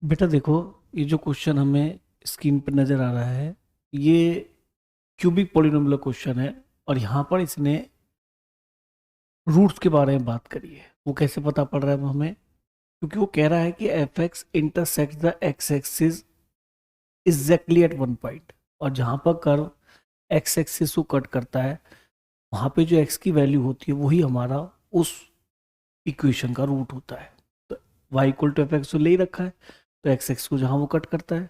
बेटा देखो, ये जो क्वेश्चन हमें स्क्रीन पर नजर आ रहा है, ये क्यूबिक पॉलिनोमियल क्वेश्चन है। और यहाँ पर इसने रूट्स के बारे में बात करी है। वो कैसे पता पड़ रहा है वो हमें? क्योंकि वो कह रहा है कि F x intersect the X axis exactly at one point. और जहाँ पर कर्व एक्स एक्सिस को कट करता है, वहाँ पे जो एक्स की वैल्यू होती है वही हमारा उस इक्वेशन का रूट होता है। तो Y equal to F X तो ले ही रखा है, तो एक्स एक्स को जहाँ वो कट करता है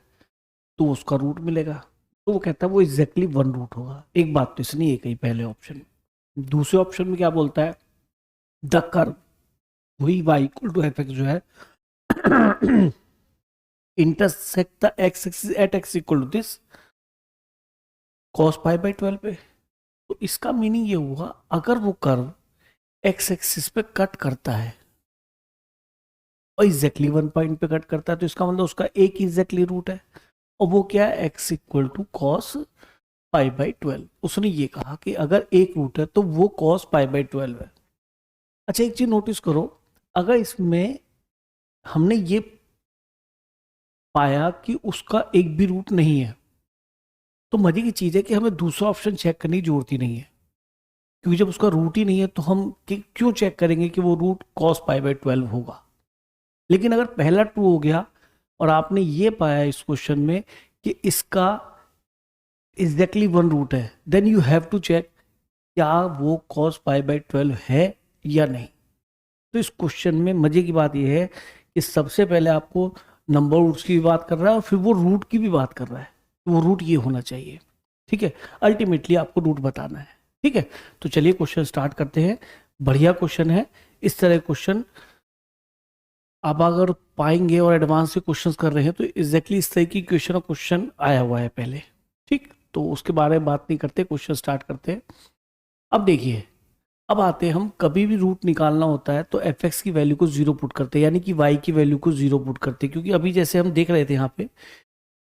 तो उसका रूट मिलेगा। तो वो कहता है वो एग्जैक्टली वन रूट होगा। एक बात तो इसने ये कही पहले ऑप्शन। दूसरे ऑप्शन में क्या बोलता है? द कर्व, वही Y equal to F X जो है intersect the X axis at X equal to this cos pi by 12 पे। तो इसका मीनिंग ये हुआ, अगर वो कर्व एक्स एक्सिस पे कट करता है और एग्जैक्टली वन पॉइंट पे कट करता है, तो इसका मतलब उसका एक एग्जैक्टली रूट है। और वो क्या है? X equal to cos pi by 12। उसने ये कहा कि अगर एक रूट है तो वो कॉस पाई बाई 12 है। अच्छा, एक चीज नोटिस करो, अगर इसमें हमने ये पाया कि उसका एक भी रूट नहीं है, तो मजे की चीज है कि हमें दूसरा ऑप्शन चेक करने की जरूरत ही नहीं है। क्योंकि जब उसका रूट ही नहीं है तो हम क्यों चेक करेंगे कि वो रूट कॉस पाई बाई 12 होगा। लेकिन अगर पहला ट्रू हो गया और आपने ये पाया इस क्वेश्चन में कि इसका एग्जैक्टली वन रूट है, then you have to check क्या वो कॉस पाई बाई 12 है या नहीं। तो इस क्वेश्चन में मजे की बात यह है कि सबसे पहले आपको नंबर रूट्स की भी बात कर रहा है और फिर वो रूट की भी बात कर रहा है। तो वो रूट ये होना चाहिए। ठीक है, अल्टीमेटली आपको रूट बताना है। ठीक है, तो चलिए क्वेश्चन स्टार्ट करते हैं। बढ़िया क्वेश्चन है। इस तरह क्वेश्चन आप अगर पाएंगे और एडवांस से क्वेश्चंस कर रहे हैं तो एग्जैक्टली इस तरह की क्वेश्चन आया हुआ है पहले। ठीक, तो उसके बारे में बात नहीं करते, क्वेश्चन स्टार्ट करते हैं। अब देखिए, अब आते हैं, हम कभी भी रूट निकालना होता है तो एफ एक्स की वैल्यू को जीरो पुट करते हैं, यानी कि वाई की वैल्यू को जीरो पुट करते हैं। क्योंकि अभी जैसे हम देख रहे थे यहाँ पे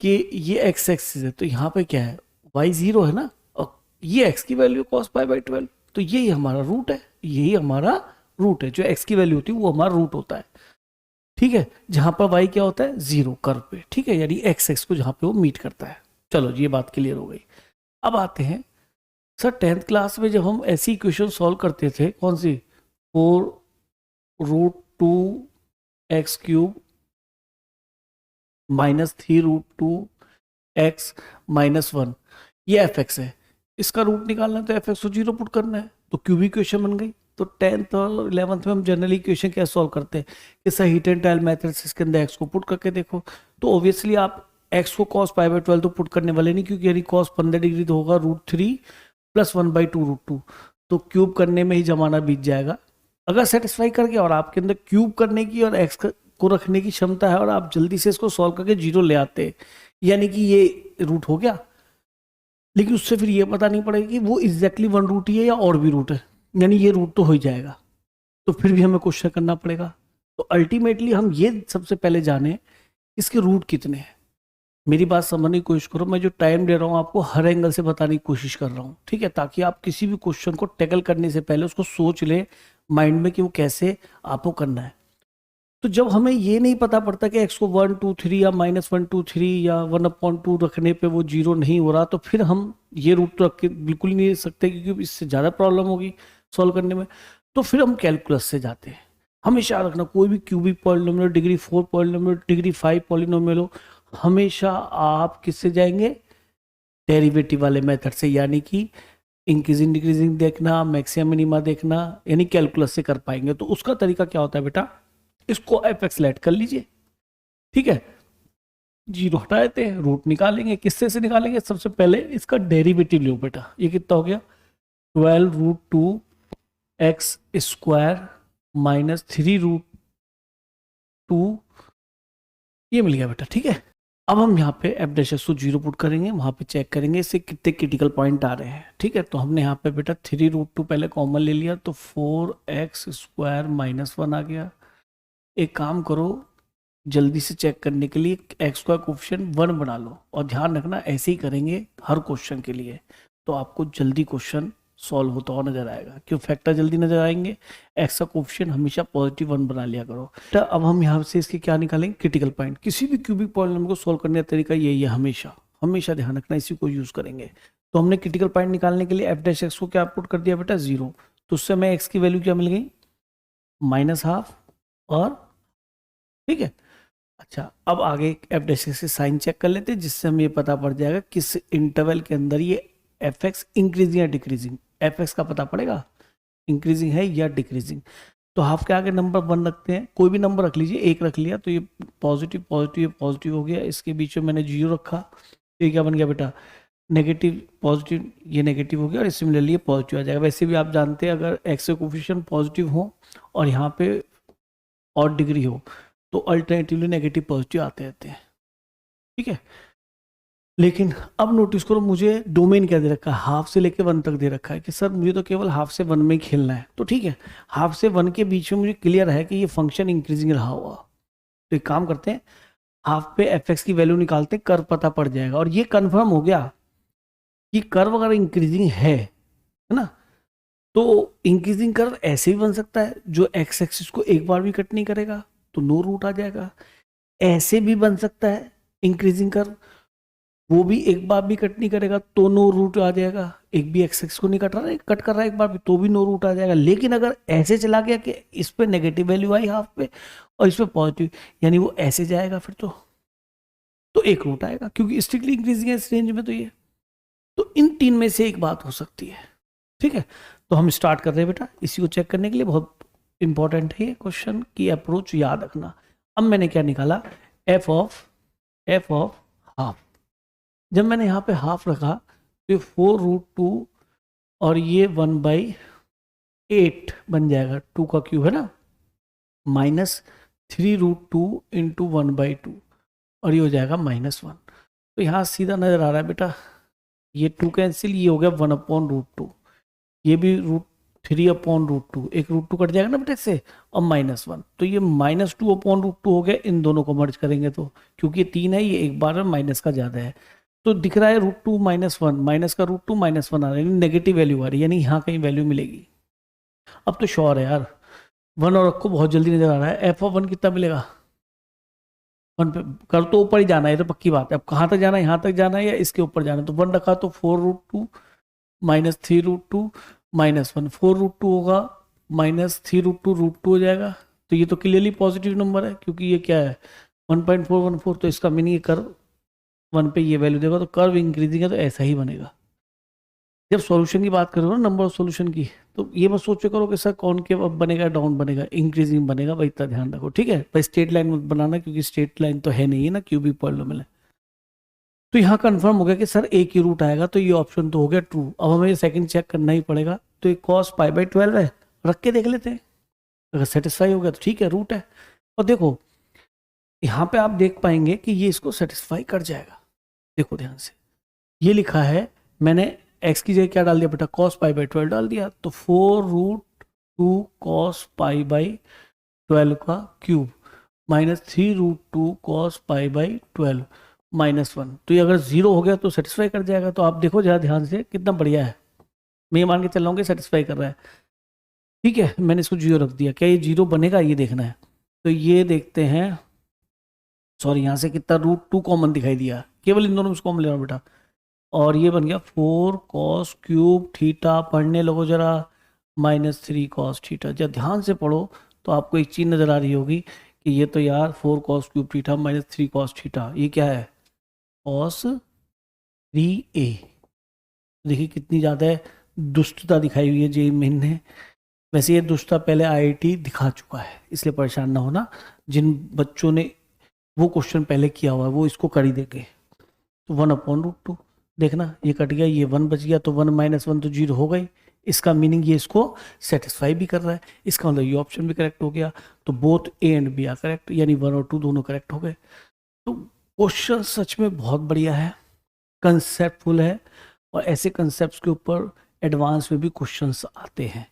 कि ये एक्स एक्सिस है, तो यहाँ पे क्या है? वाई जीरो है ना, और ये एक्स की वैल्यू कॉस पाई बाई 12। तो यही हमारा रूट है, यही हमारा रूट है। जो एक्स की वैल्यू होती है वो हमारा रूट होता है। ठीक है, जहां पर वाई क्या होता है? जीरो कर्व पे। ठीक है, यानी एक्स एक्स को जहां पे वो मीट करता है। चलो ये बात क्लियर हो गई। अब आते हैं, सर 10th क्लास में जब हम ऐसी इक्वेशन सॉल्व करते थे, कौन सी? 4√2 x³ -3√2 x-1, ये एफ एक्स है। इसका रूट निकालना है तो एफ एक्स को जीरो पुट करना है, तो क्यूब इक्वेशन बन गई। तो 10th और 11th में हम जनरली इक्वेशन क्या सॉल्व करते हैं कि sir heat and trial method से इसके अंदर एक्स को पुट करके देखो। तो ऑब्वियसली आप एक्स को कॉस पाई बाई 12 तो पुट करने वाले नहीं, क्योंकि यानी कॉस 15 डिग्री तो होगा √3 + 1/2 √2। तो क्यूब करने में ही जमाना बीत जाएगा। अगर सेटिस्फाई कर गया और आपके अंदर क्यूब करने की और एक्स को रखने की क्षमता है और आप जल्दी से इसको सॉल्व करके जीरो ले आते हैं, यानी कि ये रूट हो गया। लेकिन उससे फिर ये पता नहीं पड़ेगा कि वो एग्जैक्टली वन रूट ही है या और भी रूट है, यानी ये रूट तो हो ही जाएगा। तो फिर भी हमें क्वेश्चन करना पड़ेगा। तो अल्टीमेटली हम ये सबसे पहले जाने इसके रूट कितने हैं। मेरी बात समझने की कोशिश करो, मैं जो टाइम दे रहा हूँ आपको हर एंगल से बताने की कोशिश कर रहा हूँ। ठीक है, ताकि आप किसी भी क्वेश्चन को टैकल करने से पहले उसको सोच ले माइंड में कि वो कैसे आपको करना है। तो जब हमें ये नहीं पता पड़ता कि एक्स को 1 2 3 या -1 2 3 या 1/2 रखने पे वो जीरो नहीं हो रहा, तो फिर हम ये रूट तो रख के बिल्कुल ही नहीं सकते, क्योंकि इससे ज़्यादा प्रॉब्लम होगी सॉल्व करने में। तो फिर हम कैलकुलस से जाते हैं। हमेशा रखना, कोई भी cubic polynomial, degree 4 polynomial, degree 5 polynomial हो, हमेशा आप किससे जाएंगे? डेरिवेटिव वाले मेथड से, यानी कि इंक्रीजिंग डिक्रीजिंग देखना, मैक्सिमम मिनिमा देखना, यानी कैलकुलस से कर पाएंगे। तो उसका तरीका क्या होता है बेटा? इसको एफ एक्स लेट कर लीजिए। ठीक है, जीरो हटा देते हैं, रूट निकालेंगे। किससे से निकालेंगे? सबसे पहले इसका डेरिवेटिव लो बेटा। ये कितना हो गया? 12√2 x² -3√2, ये मिल गया बेटा। ठीक है, अब हम यहाँ पे एफ डैश को जीरो पुट करेंगे, वहां पे चेक करेंगे इससे कितने क्रिटिकल पॉइंट आ रहे हैं। ठीक है, तो हमने यहाँ पे बेटा 3√2 पहले कॉमन ले लिया, तो 4x² -1 आ गया। एक काम करो, जल्दी से चेक करने के लिए एक्स का कोफिशिएंट 1 बना लो, और ध्यान रखना ऐसे ही करेंगे हर क्वेश्चन के लिए, तो आपको जल्दी क्वेश्चन सॉल्व होता हुआ नजर आएगा, क्यों फैक्टर जल्दी नजर आएंगे, एक्स का कोफिशिएंट हमेशा पॉजिटिव 1 बना लिया करो। तो अब हम यहाँ से इसके क्या निकालेंगे, क्रिटिकल पॉइंट। किसी भी क्यूबिक पॉलिनॉमियल को सॉल्व करने का तरीका यही है, हमेशा हमेशा ध्यान रखना, इसी को यूज करेंगे। तो हमने क्रिटिकल पॉइंट निकालने के लिए एफ डैश एक्स को क्या पुट कर दिया बेटा, 0। तो उससे हमें एक्स की वैल्यू क्या मिल गई, -½ और ठीक है। अच्छा, अब आगे एफ डैश एक्स के साइन चेक कर लेते हैं, जिससे हमें ये पता पड़ जाएगा किस इंटरवल के अंदर ये एफ एक्स इंक्रीजिंग या डिक्रीजिंग। एफ एक्स का पता पड़ेगा इंक्रीजिंग है या डिक्रीजिंग। तो हाफ के आगे नंबर 1 रखते हैं, कोई भी नंबर रख लीजिए, 1 रख लिया तो ये पॉजिटिव पॉजिटिव ये पॉजिटिव हो गया। इसके बीच में मैंने 0 रखा तो ये क्या बन गया बेटा, नेगेटिव पॉजिटिव, ये नेगेटिव हो गया और सिमिलरली ये पॉजिटिव आ जाएगा। वैसे भी आप जानते हैं अगर एक्स के कोफिशिएंट पॉजिटिव हो और यहाँ पे और डिग्री हो तो अल्टरनेटिवली नेगेटिव पॉजिटिव आते रहते हैं, ठीक है। लेकिन अब नोटिस करो मुझे डोमेन क्या दे रखा है, हाफ से लेके 1 तक दे रखा है कि सर मुझे तो केवल हाफ से 1 में ही खेलना है। तो ठीक है, हाफ से 1 के बीच में मुझे क्लियर है कि ये फंक्शन इंक्रीजिंग रहा होगा। तो एक काम करते हैं, हाफ पे एफ एक्स की वैल्यू निकालते हैं, कर्व पता पड़ जाएगा। और ये कंफर्म हो गया कि कर्व अगर इंक्रीजिंग है ना, तो इंक्रीजिंग कर्व ऐसे भी बन सकता है जो एक्स एक्सिस को एक बार भी कट नहीं करेगा तो नो रूट आ जाएगा। ऐसे भी बन सकता है इंक्रीजिंग कर्व, वो भी एक बार भी कट नहीं करेगा तो नो रूट आ जाएगा। एक भी एक्स एक्सिस को नहीं कट रहा है, कट कर रहा है एक बार भी, तो भी नो रूट आ जाएगा। लेकिन अगर ऐसे चला गया कि इस पे नेगेटिव वैल्यू आई हाफ पे और इस पे पॉजिटिव, यानी वो ऐसे जाएगा फिर तो एक रूट आएगा, क्योंकि स्ट्रिक्टली इंक्रीजिंग है इस रेंज में। तो इन 3 में से एक बात हो सकती है, ठीक है। तो हम स्टार्ट कर रहे हैं बेटा, इसी को चेक करने के लिए बहुत इंपॉर्टेंट है ये क्वेश्चन की अप्रोच याद रखना। अब मैंने क्या निकाला, एफ ऑफ हाफ। जब मैंने यहाँ पे हाफ रखा तो 4√2 और ये 1/8 बन जाएगा, 2 का क्यूब है ना, -3√2 इंटू 1/2 और ये हो जाएगा -1। तो यहाँ सीधा नजर आ रहा है बेटा, ये 2 कैंसिल, ये हो गया 1/√2, ये भी √3/√2, एक √2 कट जाएगा ना बेटा इससे, और -1, तो ये -2/√2 हो गया। इन दोनों को मर्ज करेंगे तो, क्योंकि ये 3 है, ये एक बार में माइनस का ज्यादा है, तो दिख रहा है √2 -1, माइनस का √2 -1 आ रहा है, नेगेटिव वैल्यू आ रही है, यानी यहाँ कहीं वैल्यू मिलेगी। अब तो श्योर है यार, 1 और को बहुत जल्दी नजर आ रहा है। एफ ऑफ 1 कितना मिलेगा, 1 पे कर तो ऊपर ही जाना है, तो पक्की बात है। अब कहाँ तक जाना है, यहाँ तक जाना है या इसके ऊपर जाना है, तो 1 रखा तो 4√2 -3√2 -1, 4√2 होगा -3√2 √2 हो जाएगा। तो ये तो क्लियरली पॉजिटिव नंबर है, क्योंकि ये क्या है 1.414, तो इसका मीनिंग कर्व 1 पे ये वैल्यू देगा, तो कर्व इंक्रीजिंग है तो ऐसा ही बनेगा। जब सॉल्यूशन की बात करो ना, नंबर ऑफ सॉल्यूशन की, तो ये मत सोचो करो कि सर कौन के अब बनेगा डाउन बनेगा, इंक्रीजिंग बनेगा, भाई इतना ध्यान रखो, ठीक है भाई। स्ट्रेट लाइन मत बनाना, क्योंकि स्ट्रेट लाइन तो है नहीं है ना, क्यूबिक पॉलिनॉमियल है। तो यहाँ कंफर्म हो गया कि सर एक ही रूट आएगा, तो ये ऑप्शन तो हो गया ट्रू। अब हमें सेकंड चेक करना ही पड़ेगा, तो ये cos π/12 है, रख के देख लेते हैं, अगर सेटिस्फाई हो गया तो ठीक है, रूट है। और देखो यहाँ पे आप देख पाएंगे कि ये इसको सेटिस्फाई कर जाएगा। देखो ध्यान से, ये लिखा है, मैंने x की जगह क्या डाल दिया बेटा, cos π/12 डाल दिया, तो 4√2 cos π/12 का क्यूब -3√2 cos π/12 -1, तो ये अगर 0 हो गया तो सेटिस्फाई कर जाएगा। तो आप देखो जरा ध्यान से, कितना बढ़िया है, मैं ये मान के चल रहा हूँ कि सेटिस्फाई कर रहा है, ठीक है। मैंने इसको 0 रख दिया, क्या ये 0 बनेगा, ये देखना है। तो ये देखते हैं, सॉरी यहाँ से कितना √2 कॉमन दिखाई दिया, केवल इन दोनों में कॉमन ले रहा हूँ बेटा, और ये बन गया 4 cos क्यूब थीटा, पढ़ने लगो जरा, -3 cos थीटा। जब ध्यान से पढ़ो तो आपको एक चीज नजर आ रही होगी कि ये तो यार 4 cos cube theta -3 cos theta, ये क्या है, cos 3a। देखिए कितनी ज़्यादा दुष्टता दिखाई हुई है जेईई मेन ने। वैसे ये दुष्टता पहले आईआईटी दिखा चुका है, इसलिए परेशान ना होना। जिन बच्चों ने वो क्वेश्चन पहले किया हुआ है वो इसको कर ही देंगे। तो 1/√2 देखना, ये कट गया, ये 1 बच गया, तो 1 -1 तो 0 हो गई। इसका मीनिंग ये इसको सेटिस्फाई भी कर रहा है, इसका मतलब ये ऑप्शन भी करेक्ट हो गया। तो both A and B are correct, यानी 1 और 2 दोनों करेक्ट हो गए। तो क्वेश्चन सच में बहुत बढ़िया है, कंसेप्टफुल है, और ऐसे कंसेप्ट के ऊपर एडवांस में भी क्वेश्चंस आते हैं।